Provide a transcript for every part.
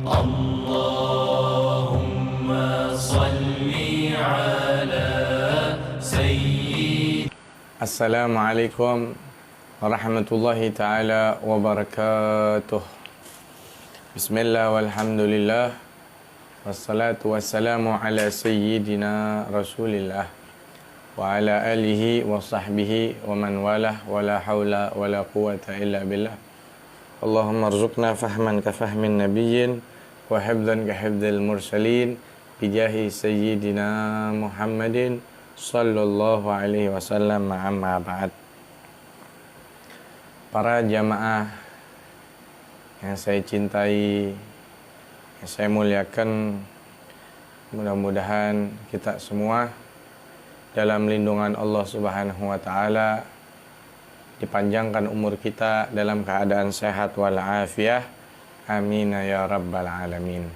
Allahumma salli ala sayyid. Assalamualaikum warahmatullahi ta'ala wabarakatuh. Bismillah walhamdulillah, wassalatu wassalamu ala sayyidina rasulillah wa ala alihi wa sahbihi wa man walah, wa la hawla wa la quwata illa billah. Allahumma arzuqna fahman ka fahmin nabiyyin wa hifdhan ka hifdhil mursalin bijahi sayyidina Muhammadin sallallahu alaihi wasallam, amma ba'd. Para jamaah yang saya cintai, yang saya muliakan, mudah-mudahan kita semua dalam lindungan Allah Subhanahu wa taala, dipanjangkan umur kita dalam keadaan sehat walafiat. Amin ya rabbal alamin.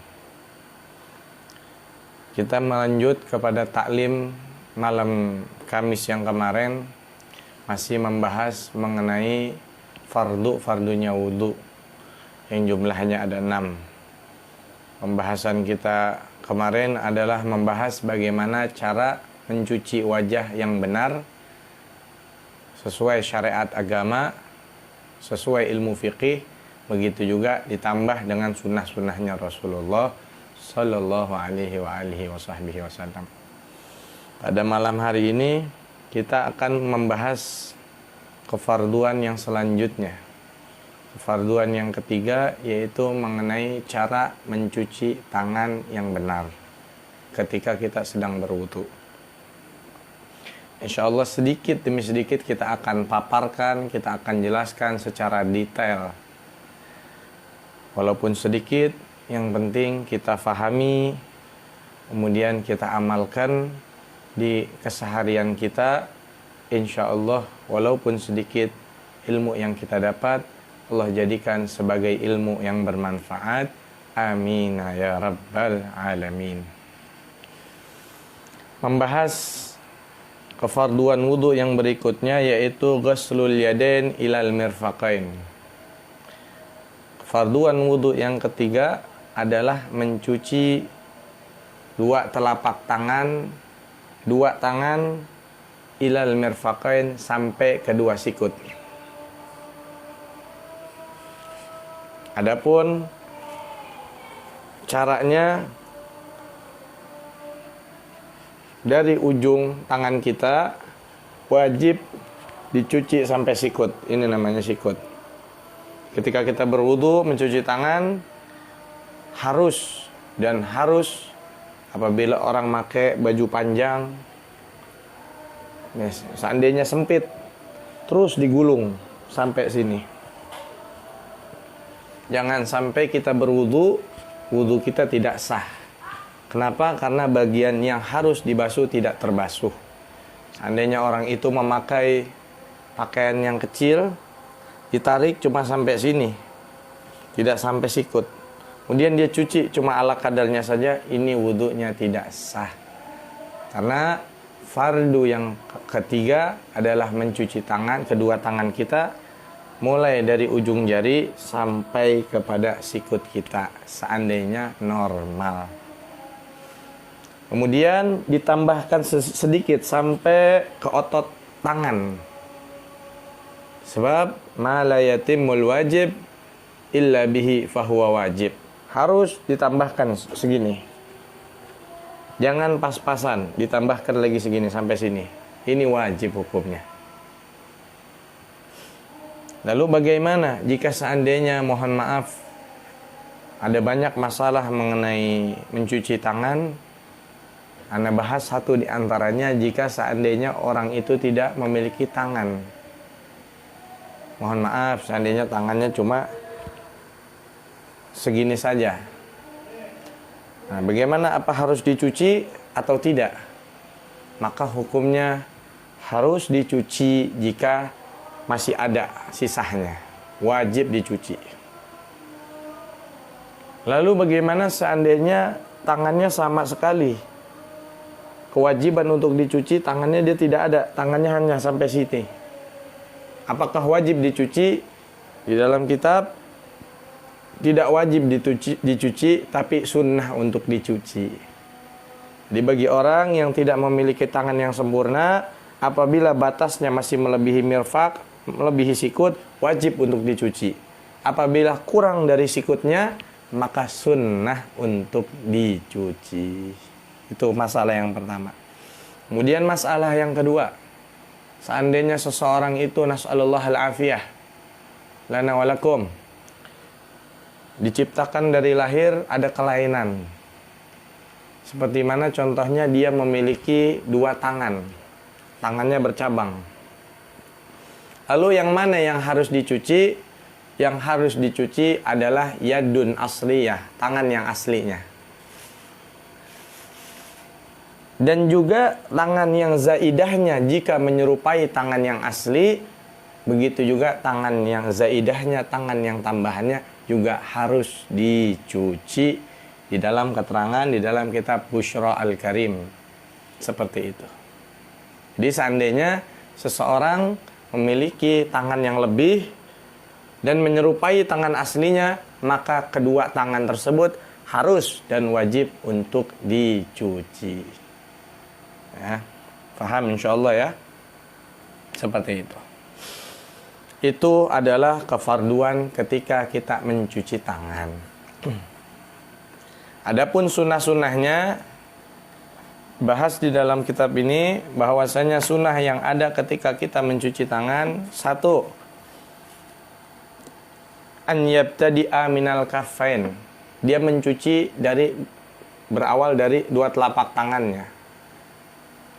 Kita melanjut kepada taklim malam Kamis yang kemarin, masih membahas mengenai fardunya wudu yang jumlahnya ada 6. Pembahasan kita kemarin adalah membahas bagaimana cara mencuci wajah yang benar sesuai syariat agama, sesuai ilmu fikih, begitu juga ditambah dengan sunnah-sunnahnya Rasulullah Sallallahu alaihi wasallam. Pada malam hari ini kita akan membahas kefarduan yang selanjutnya. Kefarduan yang ketiga yaitu mengenai cara mencuci tangan yang benar ketika kita sedang berwudu. Insya Allah sedikit demi sedikit kita akan paparkan, kita akan jelaskan secara detail. Walaupun sedikit, yang penting kita fahami, kemudian kita amalkan di keseharian kita. Insya Allah walaupun sedikit ilmu yang kita dapat, Allah jadikan sebagai ilmu yang bermanfaat. Amin ya rabbal alamin. Membahas kefarduan wudu yang berikutnya yaitu ghuslul yadain ilal mirfaqain. Kefarduan wudu yang ketiga adalah mencuci dua tangan ilal mirfaqain sampai kedua sikut. Adapun caranya, dari ujung tangan kita wajib dicuci sampai sikut. Ini namanya sikut. Ketika kita berwudu mencuci tangan harus apabila orang pakai baju panjang, seandainya sempit, terus digulung sampai sini. Jangan sampai kita berwudu, wudu kita tidak sah. Kenapa? Karena bagian yang harus dibasuh tidak terbasuh. Seandainya orang itu memakai pakaian yang kecil, ditarik cuma sampai sini, tidak sampai sikut. Kemudian dia cuci cuma ala kadarnya saja, ini wudunya tidak sah. Karena fardu yang ketiga adalah mencuci tangan, kedua tangan kita, mulai dari ujung jari sampai kepada sikut kita, seandainya normal. Kemudian ditambahkan sedikit sampai ke otot tangan. Sebab ma la yatimul wajib illa bihi fahuwa wajib. Harus ditambahkan segini. Jangan pas-pasan, ditambahkan lagi segini sampai sini. Ini wajib hukumnya. Lalu bagaimana jika seandainya, mohon maaf, ada banyak masalah mengenai mencuci tangan? Anda bahas satu di antaranya, jika seandainya orang itu tidak memiliki tangan. Mohon maaf, seandainya tangannya cuma segini saja. Nah, bagaimana, apa harus dicuci atau tidak? Maka hukumnya harus dicuci jika masih ada sisanya, wajib dicuci. Lalu bagaimana seandainya tangannya sama sekali, kewajiban untuk dicuci tangannya dia tidak ada, tangannya hanya sampai sini. Apakah wajib dicuci? Di dalam kitab tidak wajib dicuci, tapi sunnah untuk dicuci. Jadi bagi orang yang tidak memiliki tangan yang sempurna, apabila batasnya masih melebihi mirfaq, melebihi sikut, wajib untuk dicuci. Apabila kurang dari sikutnya, maka sunnah untuk dicuci. Itu masalah yang pertama. Kemudian masalah yang kedua, seandainya seseorang itu nas'alullah al-afiyah lana walakum, diciptakan dari lahir ada kelainan. Seperti mana contohnya dia memiliki 2 tangan, tangannya bercabang. Lalu yang mana yang harus dicuci? Yang harus dicuci adalah yadun asliyah, tangan yang aslinya. Dan juga tangan yang zaidahnya jika menyerupai tangan yang asli, begitu juga tangan yang zaidahnya, tangan yang tambahannya juga harus dicuci di dalam keterangan di dalam kitab Busyra Al-Karim. Seperti itu. Jadi seandainya seseorang memiliki tangan yang lebih dan menyerupai tangan aslinya, maka kedua tangan tersebut harus dan wajib untuk dicuci. Ya, paham insyaallah ya. Seperti itu. Itu adalah kefarduan ketika kita mencuci tangan. Adapun sunnah-sunnahnya bahas di dalam kitab ini, bahwasanya sunnah yang ada ketika kita mencuci tangan, 1, an yabtadi'a minal kaffain. Dia mencuci berawal dari 2 telapak tangannya.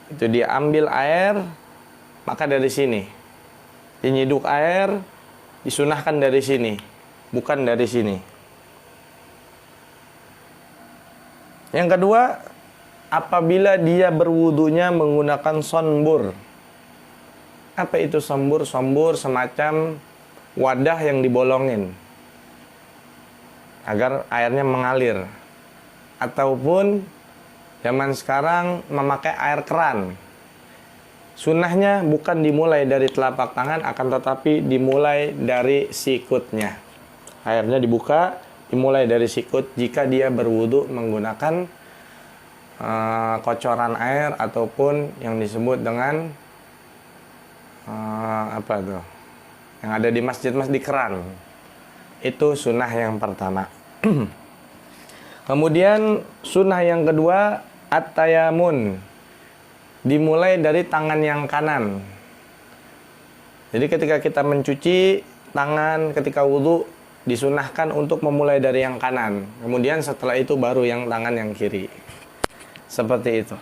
Itu dia ambil air, maka dari sini dinyiduk air, disunahkan dari sini, bukan dari sini. Yang kedua, apabila dia berwudunya menggunakan sonbur. Apa itu sonbur? Sonbur semacam wadah yang dibolongin agar airnya mengalir. Ataupun zaman sekarang memakai air keran. Sunnahnya bukan dimulai dari telapak tangan, akan tetapi dimulai dari sikutnya. Airnya dibuka, dimulai dari sikut jika dia berwudu menggunakan kocoran air ataupun yang disebut dengan apa tuh? Yang ada di masjid-masjid, keran. Itu sunnah yang pertama. Kemudian sunnah yang kedua, at-tayamun. Dimulai dari tangan yang kanan. Jadi ketika kita mencuci tangan ketika wudu, disunahkan untuk memulai dari yang kanan. Kemudian setelah itu baru yang tangan yang kiri. Seperti itu.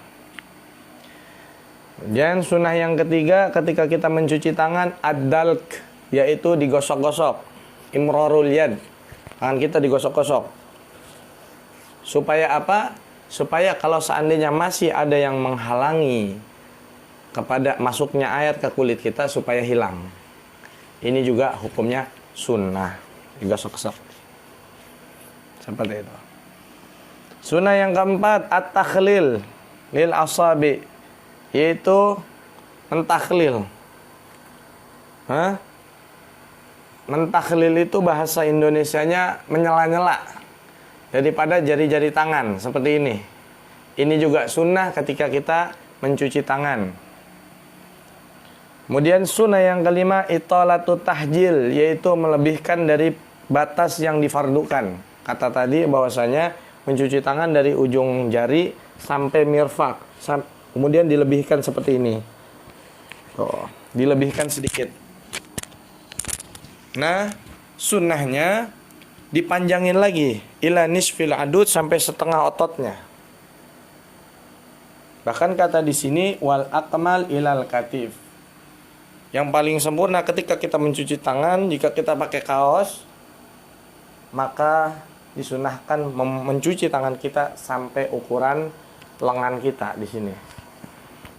Dan sunnah yang ketiga ketika kita mencuci tangan, ad-dalk, yaitu digosok-gosok. Imrarul yad. Tangan kita digosok-gosok. Supaya apa? Supaya kalau seandainya masih ada yang menghalangi kepada masuknya air ke kulit kita, supaya hilang. Ini juga hukumnya sunnah, digosok-gosok. Seperti itu. Sunnah yang keempat, at-takhlil lil asabi, yaitu mentakhlil. Mentakhlil itu bahasa Indonesianya menyela-nyela daripada jari-jari tangan seperti ini. Ini juga sunnah ketika kita mencuci tangan. Kemudian sunnah yang kelima, italatu tahjil, yaitu melebihkan dari batas yang difardukan. Kata tadi bahwasanya mencuci tangan dari ujung jari sampai mirfaq, kemudian dilebihkan seperti ini. Dilebihkan sedikit. Nah, sunnahnya dipanjangin lagi ila nisfil adud, sampai setengah ototnya. Bahkan kata di sini wal akmal ilal katif. Yang paling sempurna ketika kita mencuci tangan, jika kita pakai kaos, maka disunahkan mencuci tangan kita sampai ukuran lengan kita di sini.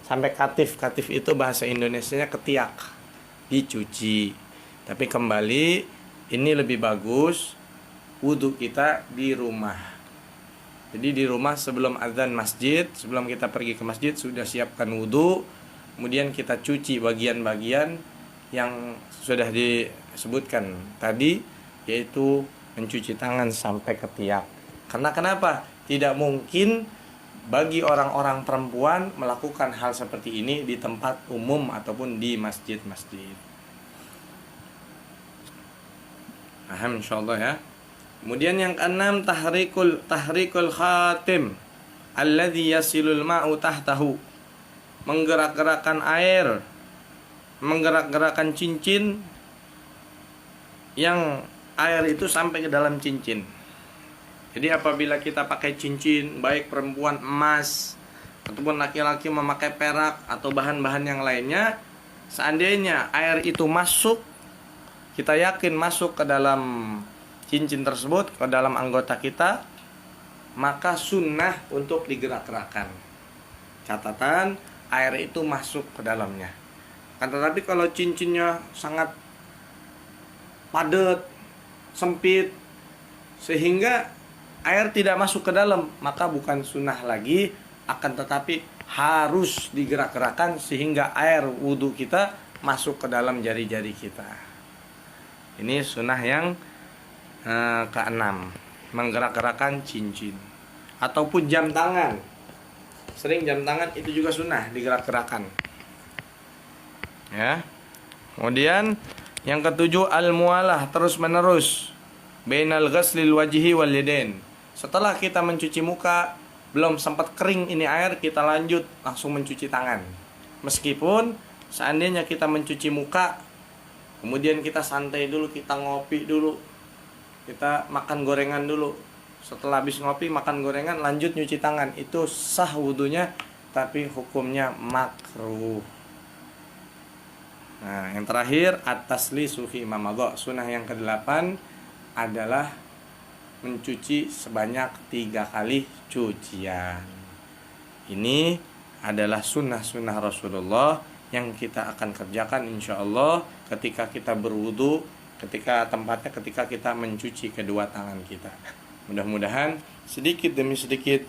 Sampai katif. Katif itu bahasa Indonesianya ketiak. Dicuci. Tapi kembali, ini lebih bagus wudu kita di rumah. Jadi di rumah sebelum azan masjid, sebelum kita pergi ke masjid, sudah siapkan wudu. Kemudian kita cuci bagian-bagian yang sudah disebutkan tadi, yaitu mencuci tangan sampai ketiak. Karena kenapa? Tidak mungkin bagi orang-orang perempuan melakukan hal seperti ini di tempat umum ataupun di masjid-masjid. Paham insyaallah ya. Kemudian yang keenam, tahrikul khatim alladhi yasilul ma'u tahtahu. Menggerak-gerakkan air, menggerak-gerakkan cincin yang air itu sampai ke dalam cincin. Jadi apabila kita pakai cincin, baik perempuan emas ataupun laki-laki memakai perak atau bahan-bahan yang lainnya, seandainya air itu masuk, kita yakin masuk ke dalam cincin tersebut, ke dalam anggota kita, maka sunnah untuk digerak-gerakkan. Catatan, air itu masuk ke dalamnya. Kan tetapi kalau cincinnya sangat padat, sempit, sehingga air tidak masuk ke dalam, maka bukan sunnah lagi, akan tetapi harus digerak-gerakkan sehingga air wudhu kita masuk ke dalam jari-jari kita. Ini sunnah yang keenam, menggerak-gerakkan cincin ataupun jam tangan. Sering jam tangan itu juga sunnah digerak-gerakkan. Ya. Kemudian yang ketujuh, al-mualah, terus-menerus bainal ghaslil wajhi wal yadain. Setelah kita mencuci muka, belum sempat kering ini air, kita lanjut langsung mencuci tangan. Meskipun seandainya kita mencuci muka, kemudian kita santai dulu, kita ngopi dulu, kita makan gorengan dulu. Setelah habis ngopi, makan gorengan, lanjut nyuci tangan. Itu sah wudunya, tapi hukumnya makruh. Nah, yang terakhir, at-taslisu fi ma madha. Sunnah yang ke-8 adalah mencuci sebanyak 3 kali cucian. Ini adalah sunnah-sunnah Rasulullah yang kita akan kerjakan insyaallah ketika kita berwudu, ketika kita mencuci kedua tangan kita. Mudah-mudahan sedikit demi sedikit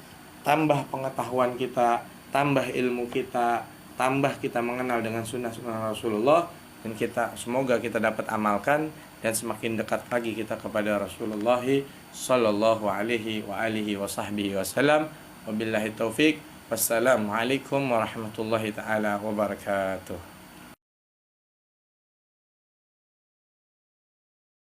tambah pengetahuan kita, tambah ilmu kita, tambah kita mengenal dengan sunnah-sunnah Rasulullah, dan semoga kita dapat amalkan dan semakin dekat lagi kita kepada Rasulullah sallallahu alaihi wa alihi wa sahbihi wasallam. Wabillahi taufik. Wassalamualaikum warahmatullahi taala wabarakatuh.